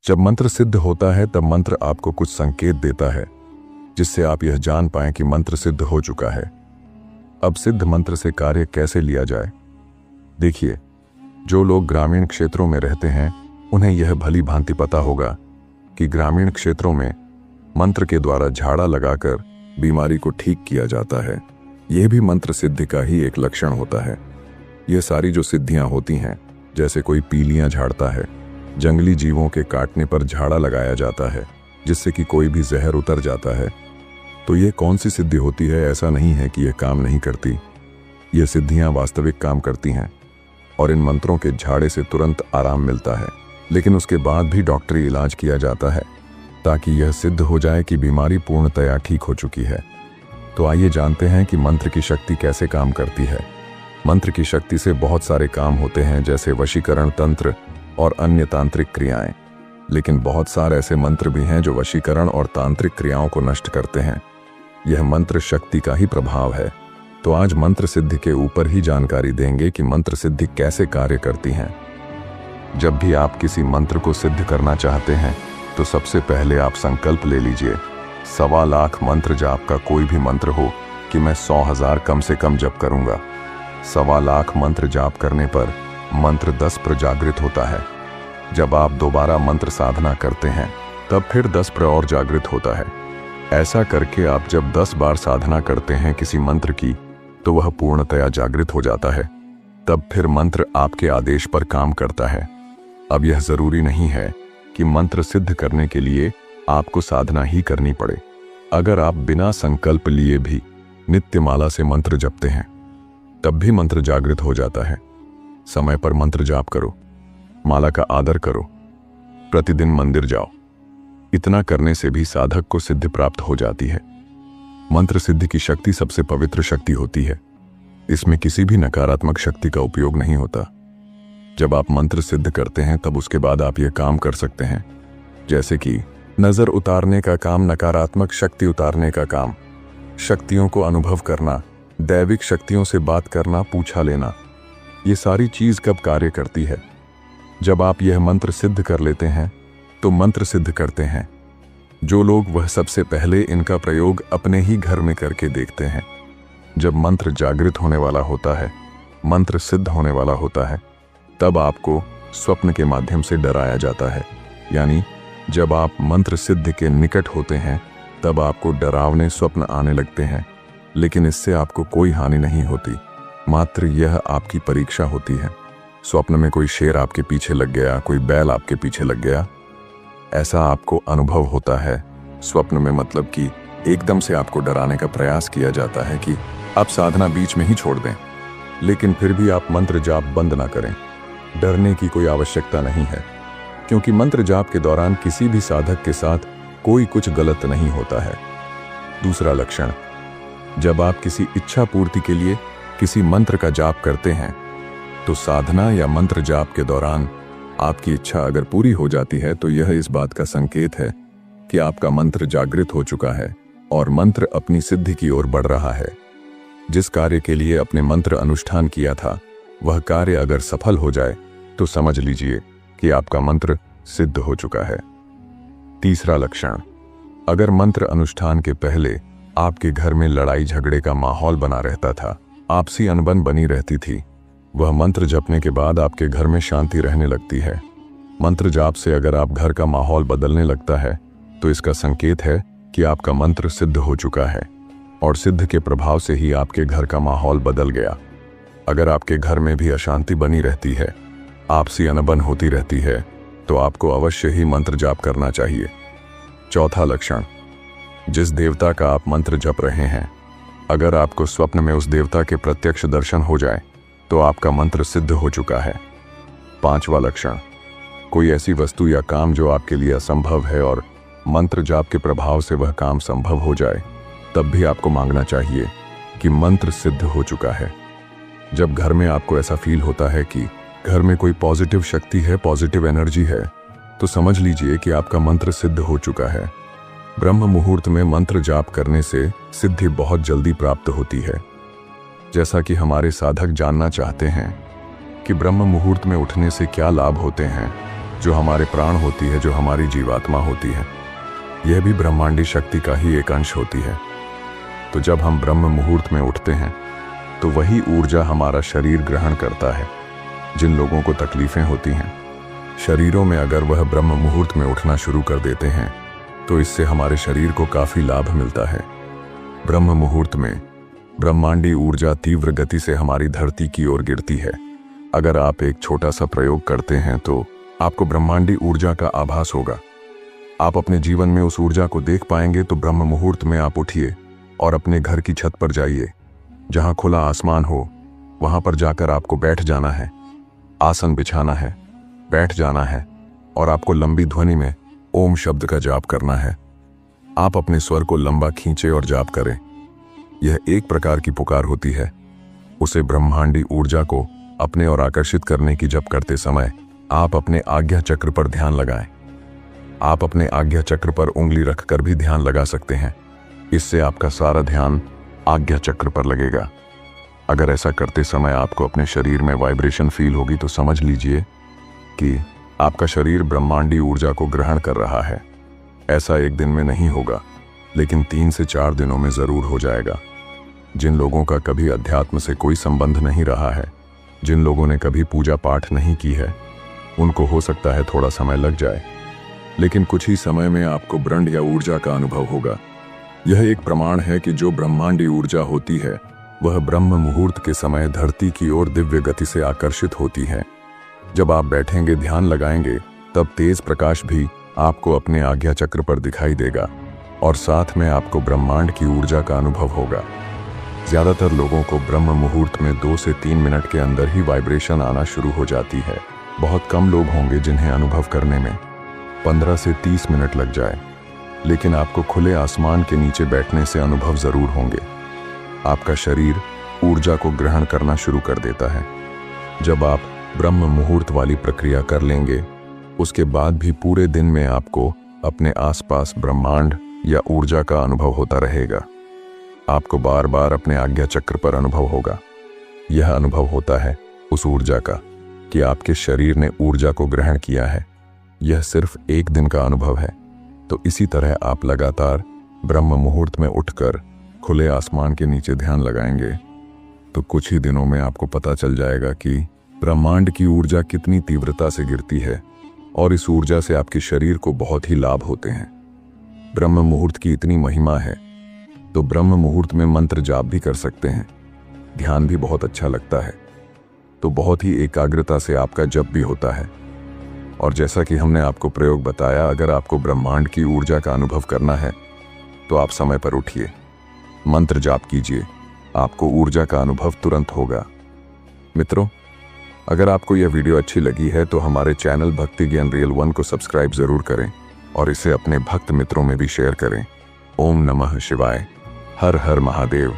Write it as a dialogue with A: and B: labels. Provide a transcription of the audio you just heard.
A: जब मंत्र सिद्ध होता है तब मंत्र आपको कुछ संकेत देता है जिससे आप यह जान पाएं कि मंत्र सिद्ध हो चुका है। अब सिद्ध मंत्र से कार्य कैसे लिया जाए? देखिए, जो लोग ग्रामीण क्षेत्रों में रहते हैं उन्हें यह भली भांति पता होगा कि ग्रामीण क्षेत्रों में मंत्र के द्वारा झाड़ा लगाकर बीमारी को ठीक किया जाता है। यह भी मंत्र सिद्धि का ही एक लक्षण होता है। यह सारी जो सिद्धियां होती हैं, जैसे कोई पीलियां झाड़ता है, जंगली जीवों के काटने पर झाड़ा लगाया जाता है जिससे कि कोई भी जहर उतर जाता है, तो ये कौन सी सिद्धि होती है? ऐसा नहीं है कि यह काम नहीं करती। ये सिद्धियां वास्तविक काम करती हैं और इन मंत्रों के झाड़े से तुरंत आराम मिलता है, लेकिन उसके बाद भी डॉक्टरी इलाज किया जाता है ताकि यह सिद्ध हो जाए कि बीमारी पूर्णतया ठीक हो चुकी है। तो आइए जानते हैं कि मंत्र की शक्ति कैसे काम करती है। मंत्र की शक्ति से बहुत सारे काम होते हैं, जैसे वशीकरण तंत्र और अन्य तांत्रिक क्रियाएं। लेकिन बहुत सारे ऐसे मंत्र भी हैं जो वशीकरण और तांत्रिक क्रियाओं को नष्ट करते हैं। यह मंत्र शक्ति का ही प्रभाव है। तो आज मंत्र सिद्धि के ऊपर ही जानकारी देंगे कि मंत्र सिद्धि कैसे कार्य करती है। जब भी आप किसी मंत्र को सिद्ध करना चाहते हैं तो सबसे पहले आप संकल्प ले लीजिए। 1.25 लाख मंत्र जाप का कोई भी मंत्र हो कि मैं 100,000 कम से कम जप करूंगा। 1.25 लाख मंत्र जाप करने पर मंत्र 10 पर जागृत होता है। जब आप दोबारा मंत्र साधना करते हैं तब फिर 10 पर और जागृत होता है। ऐसा करके आप जब 10 बार साधना करते हैं किसी मंत्र की तो वह पूर्णतया जागृत हो जाता है। तब फिर मंत्र आपके आदेश पर काम करता है। अब यह जरूरी नहीं है कि मंत्र सिद्ध करने के लिए आपको साधना ही करनी पड़े। अगर आप बिना संकल्प लिए भी नित्य माला से मंत्र जपते हैं तब भी मंत्र जागृत हो जाता है। समय पर मंत्र जाप करो, माला का आदर करो, प्रतिदिन मंदिर जाओ। इतना करने से भी साधक को सिद्धि प्राप्त हो जाती है। मंत्र सिद्धि की शक्ति सबसे पवित्र शक्ति होती है। इसमें किसी भी नकारात्मक शक्ति का उपयोग नहीं होता। जब आप मंत्र सिद्ध करते हैं तब उसके बाद आप यह काम कर सकते हैं, जैसे कि नजर उतारने का काम, नकारात्मक शक्ति उतारने का काम, शक्तियों को अनुभव करना, दैविक शक्तियों से बात करना, पूछा लेना। ये सारी चीज कब कार्य करती है? जब आप यह मंत्र सिद्ध कर लेते हैं तो मंत्र सिद्ध करते हैं। जो लोग वह सबसे पहले इनका प्रयोग अपने ही घर में करके देखते हैं। जब मंत्र जागृत होने वाला होता है, मंत्र सिद्ध होने वाला होता है, तब आपको स्वप्न के माध्यम से डराया जाता है। यानी जब आप मंत्र सिद्ध के निकट होते हैं तब आपको डरावने स्वप्न आने लगते हैं, लेकिन इससे आपको कोई हानि नहीं होती, मात्र यह आपकी परीक्षा होती है। स्वप्न में कोई शेर आपके पीछे लग गया, कोई बैल आपके पीछे लग गया, ऐसा आपको अनुभव होता है स्वप्न में। मतलब कि एकदम से आपको डराने का प्रयास किया जाता है कि आप साधना बीच में ही छोड़ दें, लेकिन फिर भी आप मंत्र जाप बंद ना करें। डरने की कोई आवश्यकता नहीं है, क्योंकि मंत्र जाप के दौरान किसी भी साधक के साथ कोई कुछ गलत नहीं होता है। दूसरा लक्षण, जब आप किसी इच्छा पूर्ति के लिए किसी मंत्र का जाप करते हैं तो साधना या मंत्र जाप के दौरान आपकी इच्छा अगर पूरी हो जाती है तो यह इस बात का संकेत है कि आपका मंत्र जागृत हो चुका है और मंत्र अपनी सिद्धि की ओर बढ़ रहा है। जिस कार्य के लिए अपने मंत्र अनुष्ठान किया था वह कार्य अगर सफल हो जाए तो समझ लीजिए कि आपका मंत्र सिद्ध हो चुका है। तीसरा लक्षण, अगर मंत्र अनुष्ठान के पहले आपके घर में लड़ाई झगड़े का माहौल बना रहता था, आपसी अनबन बनी रहती थी, वह मंत्र जपने के बाद आपके घर में शांति रहने लगती है। मंत्र जाप से अगर आप घर का माहौल बदलने लगता है तो इसका संकेत है कि आपका मंत्र सिद्ध हो चुका है और सिद्ध के प्रभाव से ही आपके घर का माहौल बदल गया। अगर आपके घर में भी अशांति बनी रहती है, आपसी अनबन होती रहती है, तो आपको अवश्य ही मंत्र जाप करना चाहिए। चौथा लक्षण, जिस देवता का आप मंत्र जप रहे हैं, अगर आपको स्वप्न में उस देवता के प्रत्यक्ष दर्शन हो जाए तो आपका मंत्र सिद्ध हो चुका है। पांचवा लक्षण, कोई ऐसी वस्तु या काम जो आपके लिए असंभव है और मंत्र जाप के प्रभाव से वह काम संभव हो जाए, तब भी आपको मांगना चाहिए कि मंत्र सिद्ध हो चुका है। जब घर में आपको ऐसा फील होता है कि घर में कोई पॉजिटिव शक्ति है, पॉजिटिव एनर्जी है, तो समझ लीजिए कि आपका मंत्र सिद्ध हो चुका है। ब्रह्म मुहूर्त में मंत्र जाप करने से सिद्धि बहुत जल्दी प्राप्त होती है। जैसा कि हमारे साधक जानना चाहते हैं कि ब्रह्म मुहूर्त में उठने से क्या लाभ होते हैं, जो हमारे प्राण होती है, जो हमारी जीवात्मा होती है, यह भी ब्रह्मांडी शक्ति का ही एक अंश होती है। तो जब हम ब्रह्म मुहूर्त में उठते हैं तो वही ऊर्जा हमारा शरीर ग्रहण करता है। जिन लोगों को तकलीफें होती हैं शरीरों में, अगर वह ब्रह्म मुहूर्त में उठना शुरू कर देते हैं तो इससे हमारे शरीर को काफ़ी लाभ मिलता है। ब्रह्म मुहूर्त में ब्रह्मांडी ऊर्जा तीव्र गति से हमारी धरती की ओर गिरती है। अगर आप एक छोटा सा प्रयोग करते हैं तो आपको ब्रह्मांडी ऊर्जा का आभास होगा। आप अपने जीवन में उस ऊर्जा को देख पाएंगे। तो ब्रह्म मुहूर्त में आप उठिए और अपने घर की छत पर जाइए, जहां खुला आसमान हो। वहां पर जाकर आपको बैठ जाना है, आसन बिछाना है, बैठ जाना है और आपको लंबी ध्वनि में ओम शब्द का जाप करना है। आप अपने स्वर को लंबा खींचे और जाप करें। यह एक प्रकार की पुकार होती है। उसे ब्रह्मांडी ऊर्जा को अपने ओर आकर्षित करने की जप करते समय आप अपने आज्ञा चक्र पर ध्यान लगाएं। आप अपने आज्ञा चक्र पर उंगली रखकर भी ध्यान लगा सकते हैं। इससे आपका सारा ध्यान आज्ञा चक्र पर लगेगा। अगर ऐसा करते समय आपको अपने शरीर में वाइब्रेशन फील होगी तो समझ लीजिए कि आपका शरीर ब्रह्मांडी ऊर्जा को ग्रहण कर रहा है। ऐसा एक दिन में नहीं होगा, लेकिन 3 से 4 दिनों में जरूर हो जाएगा। जिन लोगों का कभी अध्यात्म से कोई संबंध नहीं रहा है, जिन लोगों ने कभी पूजा पाठ नहीं की है, उनको हो सकता है थोड़ा समय लग जाए, लेकिन कुछ ही समय में आपको ब्रह्मांड या ऊर्जा का अनुभव होगा। यह एक प्रमाण है कि जो ब्रह्मांडी ऊर्जा होती है वह ब्रह्म मुहूर्त के समय धरती की ओर दिव्य गति से आकर्षित होती है। जब आप बैठेंगे, ध्यान लगाएंगे, तब तेज प्रकाश भी आपको अपने आज्ञा चक्र पर दिखाई देगा और साथ में आपको ब्रह्मांड की ऊर्जा का अनुभव होगा। ज्यादातर लोगों को ब्रह्म मुहूर्त में 2 से 3 मिनट के अंदर ही वाइब्रेशन आना शुरू हो जाती है। बहुत कम लोग होंगे जिन्हें अनुभव करने में 15 से 30 मिनट लग जाए, लेकिन आपको खुले आसमान के नीचे बैठने से अनुभव जरूर होंगे। आपका शरीर ऊर्जा को ग्रहण करना शुरू कर देता है। जब आप ब्रह्म मुहूर्त वाली प्रक्रिया कर लेंगे, उसके बाद भी पूरे दिन में आपको अपने आसपास ब्रह्मांड या ऊर्जा का अनुभव होता रहेगा। आपको बार बार अपने आज्ञा चक्र पर अनुभव होगा। यह अनुभव होता है उस ऊर्जा का कि आपके शरीर ने ऊर्जा को ग्रहण किया है। यह सिर्फ एक दिन का अनुभव है। तो इसी तरह आप लगातार ब्रह्म मुहूर्त में उठकर खुले आसमान के नीचे ध्यान लगाएंगे तो कुछ ही दिनों में आपको पता चल जाएगा कि ब्रह्मांड की ऊर्जा कितनी तीव्रता से गिरती है और इस ऊर्जा से आपके शरीर को बहुत ही लाभ होते हैं। ब्रह्म मुहूर्त की इतनी महिमा है तो ब्रह्म मुहूर्त में मंत्र जाप भी कर सकते हैं। ध्यान भी बहुत अच्छा लगता है। तो बहुत ही एकाग्रता से आपका जप भी होता है। और जैसा कि हमने आपको प्रयोग बताया, अगर आपको ब्रह्मांड की ऊर्जा का अनुभव करना है तो आप समय पर उठिए, मंत्र जाप कीजिए, आपको ऊर्जा का अनुभव तुरंत होगा। मित्रों, अगर आपको यह वीडियो अच्छी लगी है तो हमारे चैनल भक्ति ज्ञान रियल 1 को सब्सक्राइब जरूर करें और इसे अपने भक्त मित्रों में भी शेयर करें। ओम नमः शिवाय। हर हर महादेव।